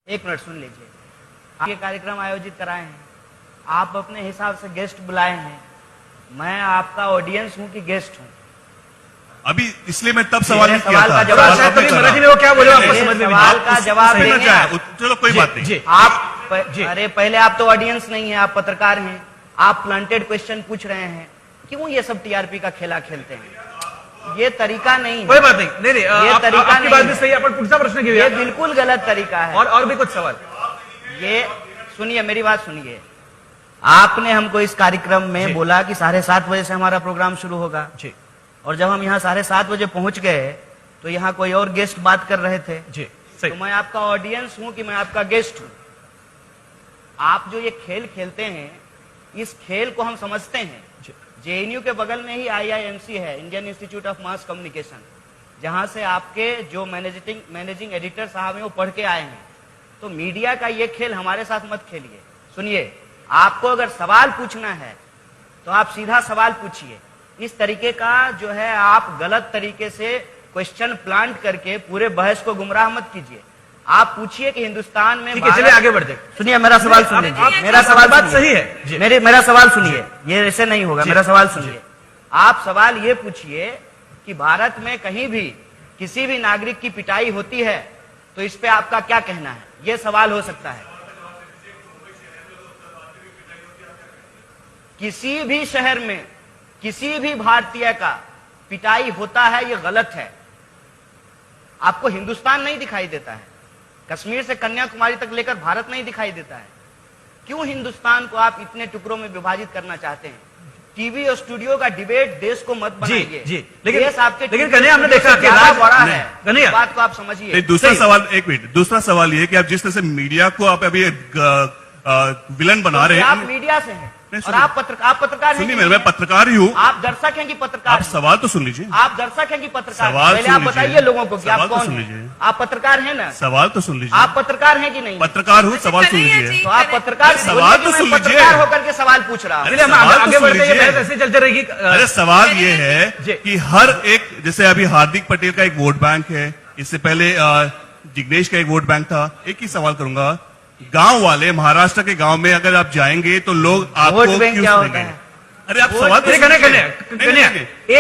एक मिनट सुन लीजिए। आप ये कार्यक्रम आयोजित कराए हैं, आप अपने हिसाब से गेस्ट बुलाए हैं, मैं आपका ऑडियंस हूं कि गेस्ट हूं? अभी इसलिए मैं तब सवाल नहीं किया सवाल था। का जवाब मराठी में वो क्या बोले आपको समझ में नहीं सवाल का जवाब देंगे आप। चलो कोई बात नहीं। आप अरे पहले आप तो ऑडियंस नहीं है, आप पत्रकार हैं, आप प्लांटेड क्वेश्चन पूछ रहे हैं, क्यों ये सब टीआरपी का खेला खेलते हैं? ये तरीका नहीं है। कोई बात नहीं, नहीं ये तरीका आपकी नहीं बात है। भी सही है, पर पुढचा प्रश्न घेऊया। ये बिल्कुल गलत तरीका है। और भी कुछ सवाल। ये सुनिए, मेरी बात सुनिए। आपने हमको इस कार्यक्रम में बोला कि 7:30 बजे से हमारा प्रोग्राम शुरू होगा जी। और जब हम यहाँ 7:30 बजे पहुंच गए तो यहाँ कोई और गेस्ट बात कर रहे थे जी। सही। तो मैं आपका ऑडियंस हूं कि मैं आपका गेस्ट हूं? आप जो ये खेल खेलते हैं, इस खेल को हम समझते हैं। जेएनयू के बगल में ही IIMC है, Indian institute of mass communication, जहां से आपके जो मैनेजिंग एडिटर साहब हैं वो पढ़ के आए हैं। तो मीडिया का ये खेल हमारे साथ मत खेलिए। सुनिए, आपको अगर सवाल पूछना है तो आप सीधा सवाल पूछिए। इस तरीके का जो है आप गलत तरीके से क्वेश्चन प्लांट करके पूरे बहस को गुमराह मत कीजिए। आप पूछिए कि हिंदुस्तान में, चलिए आगे बढ़ते। सुनिए मेरा सवाल सुन लीजिए। मेरा सवाल बात सही है। मेरा सवाल सुनिए, ये ऐसे नहीं होगा। मेरा सवाल सुनिए। आप सवाल ये पूछिए कि भारत में कहीं भी किसी भी नागरिक की पिटाई होती है तो इस पे आपका क्या कहना है? ये सवाल हो सकता है। किसी भी शहर में किसी भी भारतीय का पिटाई होता है, ये गलत है। आपको हिंदुस्तान नहीं दिखाई देता है? कश्मीर से कन्याकुमारी तक लेकर भारत नहीं दिखाई देता है? क्यों हिंदुस्तान को आप इतने टुकड़ों में विभाजित करना चाहते हैं? टीवी और स्टूडियो का डिबेट देश को मत बनाइए। जी। लेकिन कन्हैया, हमने देखा कि ज्यादा बड़ा है, कन्हैया, बात को आप समझिए। दूसरा सवाल, एक मिनट, दूसरा सवाल ये कि आप जिस तरह से मीडिया को आप अभी विलन बना रहे हैं। आप मीडिया से हैं और आप पत्रकार हैं। सुनिए, मैं पत्रकार ही हूँ। आप दर्शक हैं कि पत्रकार? आप सवाल तो सुन लीजिए। आप दर्शक हैं कि पत्रकार? सवाल पहले आप बताइए लोगों को कि आप सवाल तो कौन सुन हैं। लीजिए। आप पत्रकार हैं ना? सवाल तो सुन लीजिए। आप पत्रकार हैं कि नहीं? पत्रकार हूँ, सवाल सुन लीजिए। तो आप पत्रकार, सवाल तो सुन लीजिए। पत्रकार होकर के सवाल पूछ रहा हूँ। आगे बढ़ते हैं, ऐसे चलते रहेगी। अरे सवाल ये है कि हर एक, जैसे अभी हार्दिक पटेल का एक वोट बैंक है, इससे पहले जिग्नेश का एक वोट बैंक था। एक ही सवाल करूंगा, गांव वाले, महाराष्ट्र के गांव में अगर आप जाएंगे तो लोग आपको वोट बैंक क्यों क्या होता सुनेंगे? है? अरे आप सवाल तो कन्हैया,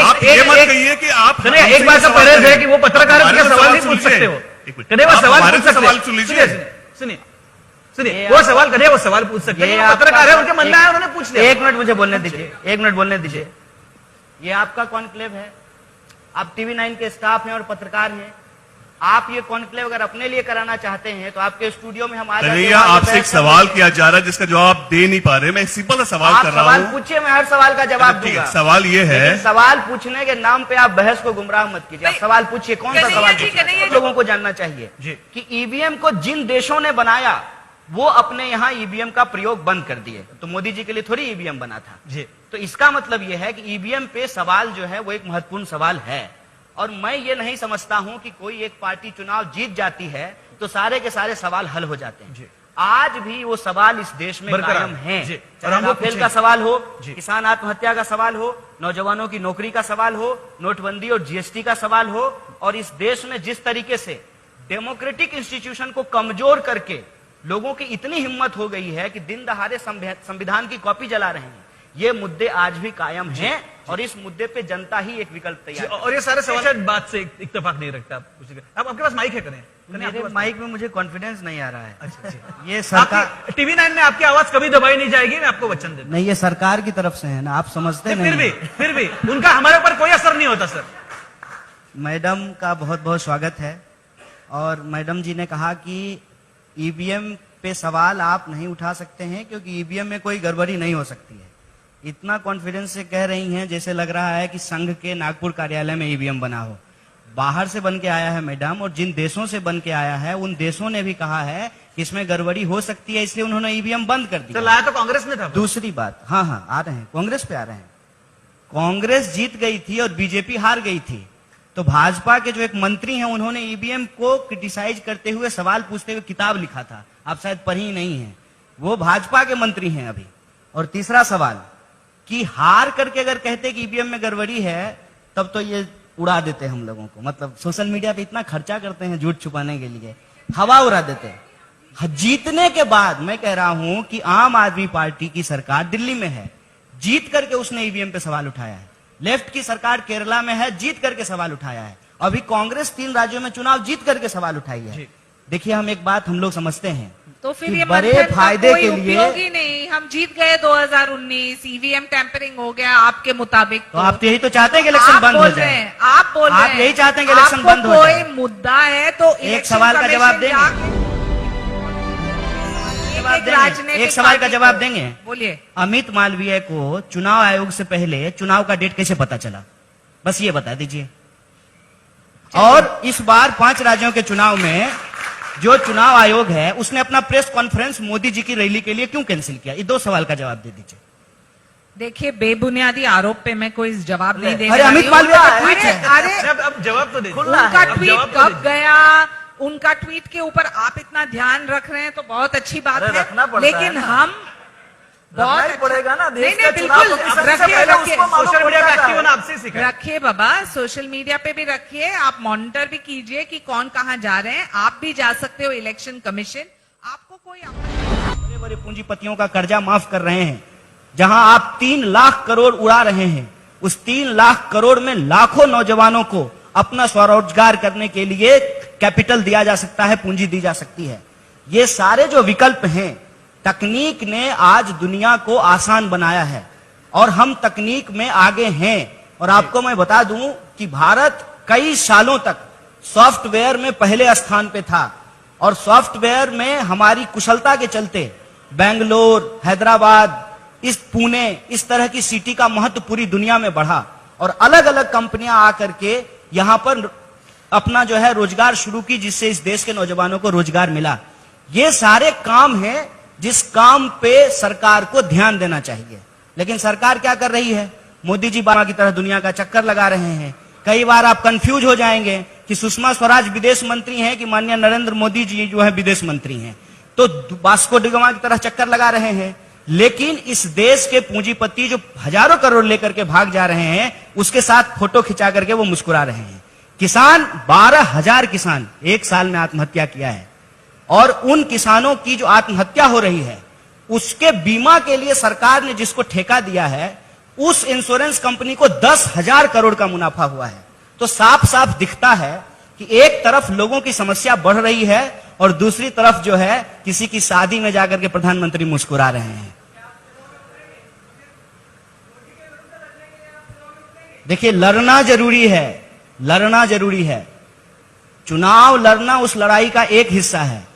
आप ये मत कहिए कि आप एक बात का परहेज है कि वो पत्रकार के सवाल नहीं पूछ सकते हो। कन्हैया, वो सवाल पूछ सकते हैं। सवाल सुन लीजिए। सुनिए, वो सवाल कन्हैया, वो सवाल पूछ सकते हैं। पत्रकार है, उनके मन में आया, उन्होंने पूछ लिया। एक मिनट मुझे बोलने दीजिए, एक मिनट बोलने दीजिए। ये आपका कॉन्क्लेव है, आप TV9 के स्टाफ हैं और पत्रकार हैं। आप ये कॉन्क्लेव अगर अपने लिए कराना चाहते हैं तो आपके स्टूडियो में हम आ जाते हैं। आपसे एक सवाल किया जा रहा है जिसका जवाब दे नहीं पा रहे। मैं एक सिंपल सा सवाल कर रहा हूँ। सवाल पूछिए, मैं हर सवाल का जवाब दूंगा। सवाल ये है, सवाल पूछने के नाम पे आप बहस को गुमराह मत कीजिए। आप सवाल पूछिए, कौन सा सवाल पूछिए। लोगों को जानना चाहिए कि ईवीएम को जिन देशों ने बनाया वो अपने यहाँ ईवीएम का प्रयोग बंद कर दिए। तो मोदी जी के लिए थोड़ी ईवीएम बना था जी। तो इसका मतलब यह है कि ईवीएम पे सवाल जो है वो एक महत्वपूर्ण सवाल है। और मैं ये नहीं समझता हूं कि कोई एक पार्टी चुनाव जीत जाती है तो सारे के सारे सवाल हल हो जाते हैं। आज भी वो सवाल इस देश में कायम हैं। चाहे राफेल का सवाल हो, किसान आत्महत्या का सवाल हो, नौजवानों की नौकरी का सवाल हो, नोटबंदी और जीएसटी का सवाल हो, और इस देश में जिस तरीके से डेमोक्रेटिक इंस्टीट्यूशन को कमजोर करके लोगों की इतनी हिम्मत हो गई है कि दिन दहाड़े संविधान की कॉपी जला रहे हैं। ये मुद्दे आज भी कायम हैं और इस मुद्दे पे जनता ही एक विकल्प तैयार। और ये सारे सवाल बात से इत्तेफाक नहीं रखता। आप आपके पास माइक है? मेरे माइक में मुझे कॉन्फिडेंस नहीं आ रहा है। अच्छा। ये सरकार TV9 में आपकी आवाज कभी दबाई नहीं जाएगी, मैं आपको वचन देता हूं। नहीं, ये सरकार की तरफ से है ना, आप समझते नहीं। फिर भी उनका हमारे ऊपर कोई असर नहीं होता। सर, मैडम का बहुत बहुत स्वागत है। और मैडम जी ने कहा कि ईवीएम पे सवाल आप नहीं उठा सकते हैं क्योंकि ईवीएम में कोई गड़बड़ी नहीं हो सकती है। इतना कॉन्फिडेंस से कह रही हैं जैसे लग रहा है कि संघ के नागपुर कार्यालय में ईवीएम बना हो। बाहर से बन के आया है मैडम, और जिन देशों से बन के आया है उन देशों ने भी कहा है कि इसमें गड़बड़ी हो सकती है, इसलिए उन्होंने ईवीएम बंद कर दिया। लाया तो कांग्रेस ने था। दूसरी बात, हाँ आ रहे हैं, कांग्रेस पे आ रहे हैं। कांग्रेस जीत गई थी और बीजेपी हार गई थी। तो भाजपा के जो एक मंत्री हैं उन्होंने ईवीएम को क्रिटिसाइज करते हुए, सवाल पूछते हुए किताब लिखा था, आप शायद पढ़ी नहीं है। वो भाजपा के मंत्री हैं अभी। और तीसरा सवाल कि हार करके अगर कहते कि ईवीएम में गड़बड़ी है तब तो ये उड़ा देते हम लोगों को। मतलब सोशल मीडिया पे इतना खर्चा करते हैं झूठ छुपाने के लिए, हवा उड़ा देते हैं। जीतने के बाद मैं कह रहा हूं कि आम आदमी पार्टी की सरकार दिल्ली में है, जीत करके उसने ईवीएम पे सवाल उठाया है। लेफ्ट की सरकार केरला में है, जीत करके सवाल उठाया है। अभी कांग्रेस 3 राज्यों में चुनाव जीत करके सवाल उठाई है। देखिए, हम एक बात हम लोग समझते हैं, तो फिर कि ये बड़े मंथन का फायदे कोई के लिए उपयोग ही नहीं। हम जीत गए 2019, ईवीएम टैंपरिंग हो गया आपके मुताबिक। तो आप यही तो चाहते हैं कि इलेक्शन बंद हो जाए। आप बोल रहे हैं, आप यही चाहते हैं कि इलेक्शन आपको बंद हो जाए। कोई मुद्दा है तो एक सवाल का जवाब देंगे, एक सवाल का जवाब देंगे। बोलिए। अमित मालवीय को चुनाव आयोग से पहले चुनाव का डेट कैसे पता चला, बस ये बता दीजिए। और इस बार 5 राज्यों के चुनाव में जो चुनाव आयोग है उसने अपना प्रेस कॉन्फ्रेंस मोदी जी की रैली के लिए क्यों कैंसिल किया? ये 2 सवाल का जवाब दे दीजिए। देखिए, बेबुनियादी आरोप पे मैं कोई जवाब नहीं देने अरे वाली अमित हूं। मालवीय का ट्वीट है। अरे अब जवाब तो दे दीजिए। उनका अब ट्वीट जवाब तो कब दीजिए। गया, उनका ट्वीट के ऊपर आप इतना ध्यान रख रहे हैं तो बहुत अच्छी बात अरे है, रखना पड़ता लेकिन है ना। हम रखना ही पड़ेगा ना, देश नहीं, का चुनाव बिल्कुल, तो सबसे रखिए, पहले रखिए। उसको मालूम सोशल मीडिया पे पड़ता एक्टिव है। होना आपसे सीखा है। रखिए बाबा, सोशल मीडिया पे भी रखिए, आप मॉनिटर भी कीजिए कि कौन कहां जा रहे हैं। आप भी जा सकते हो इलेक्शन कमीशन, आपको कोई बड़े बड़े पूंजीपतियों का कर्जा माफ कर रहे हैं। जहां आप 3 लाख करोड़ उड़ा रहे हैं, उस 3 लाख करोड़ में लाखों नौजवानों को अपना स्वरोजगार करने के लिए कैपिटल दिया जा सकता है, पूंजी दी जा सकती है। ये सारे जो विकल्प हैं, तकनीक ने आज दुनिया को आसान बनाया है और हम तकनीक में आगे हैं। और आपको मैं बता दूं कि भारत कई सालों तक सॉफ्टवेयर में पहले स्थान पे था और सॉफ्टवेयर में हमारी कुशलता के चलते बेंगलोर, हैदराबाद, इस पुणे, इस तरह की सिटी का महत्व पूरी दुनिया में बढ़ा और अलग अलग कंपनियां आकर के यहां पर अपना जो है रोजगार शुरू की, जिससे इस देश के नौजवानों को रोजगार मिला। ये सारे काम हैं जिस काम पे सरकार को ध्यान देना चाहिए, लेकिन सरकार क्या कर रही है? मोदी जी बाबा की तरह दुनिया का चक्कर लगा रहे हैं। कई बार आप कंफ्यूज हो जाएंगे कि सुषमा स्वराज विदेश मंत्री हैं कि माननीय नरेंद्र मोदी जी जो है विदेश मंत्री हैं, तो वास्को डिगामा की तरह चक्कर लगा रहे हैं। लेकिन इस देश के पूंजीपति जो हजारों करोड़ लेकर के भाग जा रहे हैं, उसके साथ फोटो खिंचा करके वो मुस्कुरा रहे हैं। किसान 12,000 किसान 1 साल में आत्महत्या किया है और उन किसानों की जो आत्महत्या हो रही है उसके बीमा के लिए सरकार ने जिसको ठेका दिया है, उस इंश्योरेंस कंपनी को 10,000 करोड़ का मुनाफा हुआ है। तो साफ साफ दिखता है कि एक तरफ लोगों की समस्या बढ़ रही है और दूसरी तरफ जो है किसी की शादी में जाकर के प्रधानमंत्री मुस्कुरा रहे हैं। देखिए, लड़ना जरूरी है, लड़ना जरूरी है। चुनाव लड़ना उस लड़ाई का एक हिस्सा है।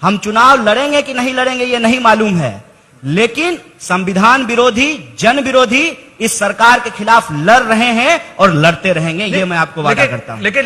हम चुनाव लड़ेंगे कि नहीं लड़ेंगे ये नहीं मालूम है, लेकिन संविधान विरोधी, जन विरोधी इस सरकार के खिलाफ लड़ रहे हैं और लड़ते रहेंगे, ये मैं आपको वादा करता हूं। लेकिन